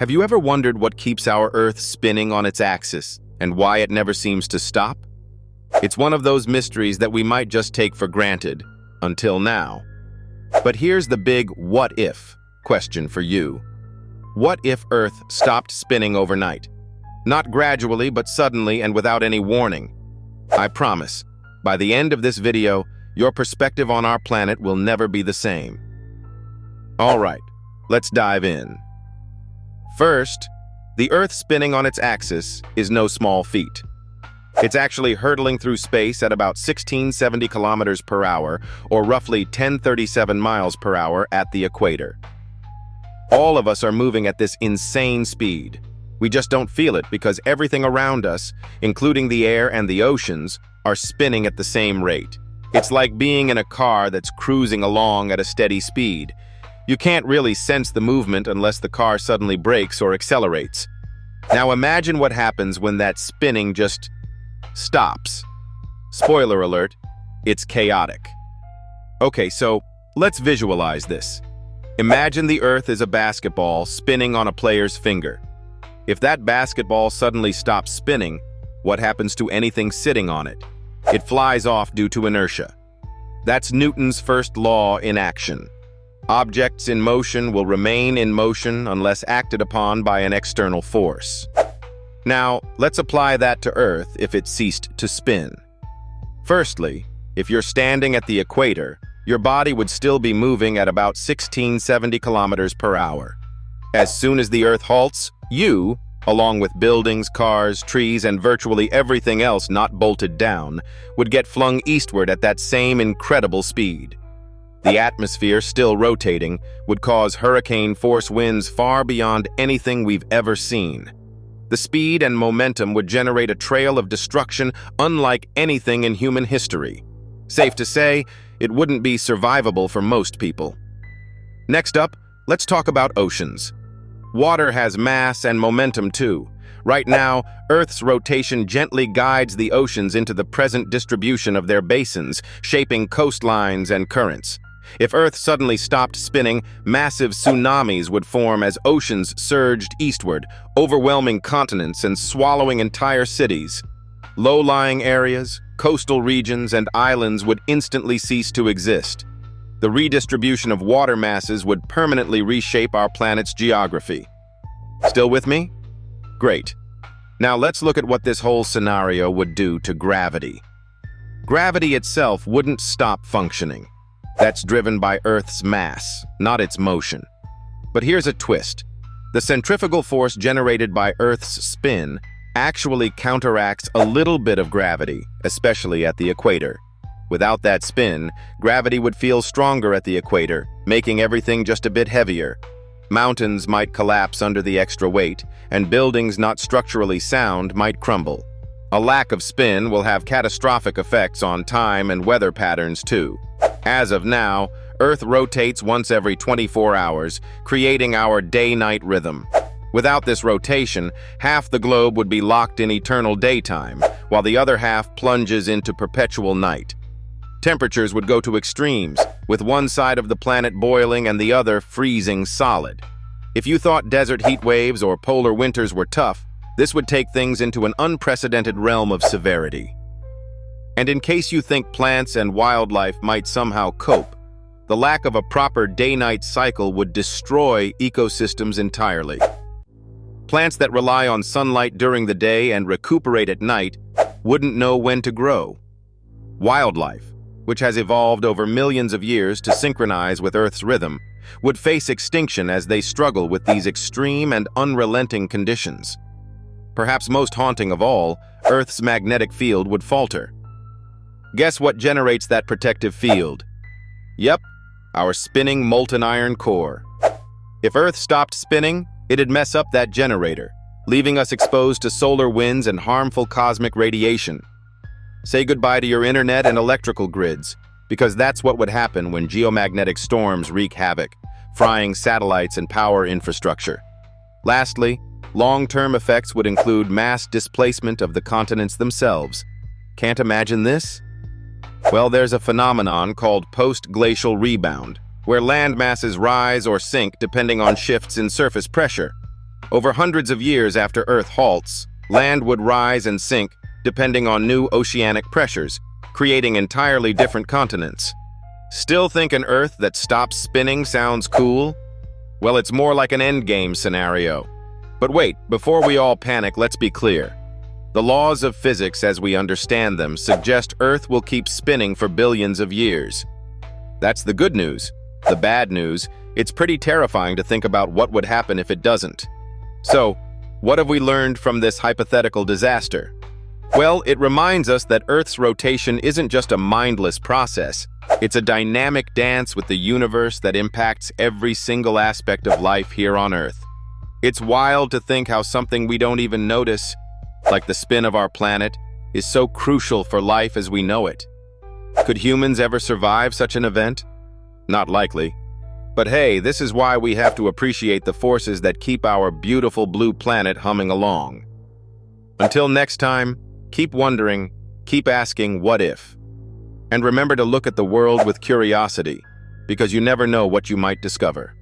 Have you ever wondered what keeps our Earth spinning on its axis and why it never seems to stop? It's one of those mysteries that we might just take for granted, until now. But here's the big what if question for you. What if Earth stopped spinning overnight? Not gradually, but suddenly and without any warning. I promise, by the end of this video, your perspective on our planet will never be the same. All right, let's dive in. First, the Earth spinning on its axis is no small feat. It's actually hurtling through space at about 1670 kilometers per hour, or roughly 1037 miles per hour at the equator. All of us are moving at this insane speed. We just don't feel it because everything around us, including the air and the oceans, are spinning at the same rate. It's like being in a car that's cruising along at a steady speed. You can't really sense the movement unless the car suddenly brakes or accelerates. Now imagine what happens when that spinning just stops. Spoiler alert, it's chaotic. Okay, so let's visualize this. Imagine the Earth is a basketball spinning on a player's finger. If that basketball suddenly stops spinning, what happens to anything sitting on it? It flies off due to inertia. That's Newton's first law in action. Objects in motion will remain in motion unless acted upon by an external force. Now, let's apply that to Earth if it ceased to spin. Firstly, if you're standing at the equator, your body would still be moving at about 1670 kilometers per hour. As soon as the Earth halts, you, along with buildings, cars, trees, and virtually everything else not bolted down, would get flung eastward at that same incredible speed. The atmosphere, still rotating, would cause hurricane-force winds far beyond anything we've ever seen. The speed and momentum would generate a trail of destruction unlike anything in human history. Safe to say, it wouldn't be survivable for most people. Next up, let's talk about oceans. Water has mass and momentum too. Right now, Earth's rotation gently guides the oceans into the present distribution of their basins, shaping coastlines and currents. If Earth suddenly stopped spinning, massive tsunamis would form as oceans surged eastward, overwhelming continents and swallowing entire cities. Low-lying areas, coastal regions, and islands would instantly cease to exist. The redistribution of water masses would permanently reshape our planet's geography. Still with me? Great. Now let's look at what this whole scenario would do to gravity. Gravity itself wouldn't stop functioning. That's driven by Earth's mass, not its motion. But here's a twist. The centrifugal force generated by Earth's spin actually counteracts a little bit of gravity, especially at the equator. Without that spin, gravity would feel stronger at the equator, making everything just a bit heavier. Mountains might collapse under the extra weight, and buildings not structurally sound might crumble. A lack of spin will have catastrophic effects on time and weather patterns too. As of now, Earth rotates once every 24 hours, creating our day-night rhythm. Without this rotation, half the globe would be locked in eternal daytime, while the other half plunges into perpetual night. Temperatures would go to extremes, with one side of the planet boiling and the other freezing solid. If you thought desert heat waves or polar winters were tough, this would take things into an unprecedented realm of severity. And in case you think plants and wildlife might somehow cope, the lack of a proper day-night cycle would destroy ecosystems entirely. Plants that rely on sunlight during the day and recuperate at night wouldn't know when to grow. Wildlife, which has evolved over millions of years to synchronize with Earth's rhythm, would face extinction as they struggle with these extreme and unrelenting conditions. Perhaps most haunting of all, Earth's magnetic field would falter. Guess what generates that protective field? Yep, our spinning molten iron core. If Earth stopped spinning, it'd mess up that generator, leaving us exposed to solar winds and harmful cosmic radiation. Say goodbye to your internet and electrical grids, because that's what would happen when geomagnetic storms wreak havoc, frying satellites and power infrastructure. Lastly, long-term effects would include mass displacement of the continents themselves. Can't imagine this? Well, there's a phenomenon called post-glacial rebound, where land masses rise or sink depending on shifts in surface pressure. Over hundreds of years after Earth halts, land would rise and sink depending on new oceanic pressures, creating entirely different continents. Still think an Earth that stops spinning sounds cool? Well, it's more like an endgame scenario. But wait, before we all panic, let's be clear. The laws of physics as we understand them suggest Earth will keep spinning for billions of years. That's the good news. The bad news, it's pretty terrifying to think about what would happen if it doesn't. So, what have we learned from this hypothetical disaster? Well, it reminds us that Earth's rotation isn't just a mindless process. It's a dynamic dance with the universe that impacts every single aspect of life here on Earth. It's wild to think how something we don't even notice, like the spin of our planet, is so crucial for life as we know it. Could humans ever survive such an event? Not likely. But hey, this is why we have to appreciate the forces that keep our beautiful blue planet humming along. Until next time, keep wondering, keep asking what if. And remember to look at the world with curiosity, because you never know what you might discover.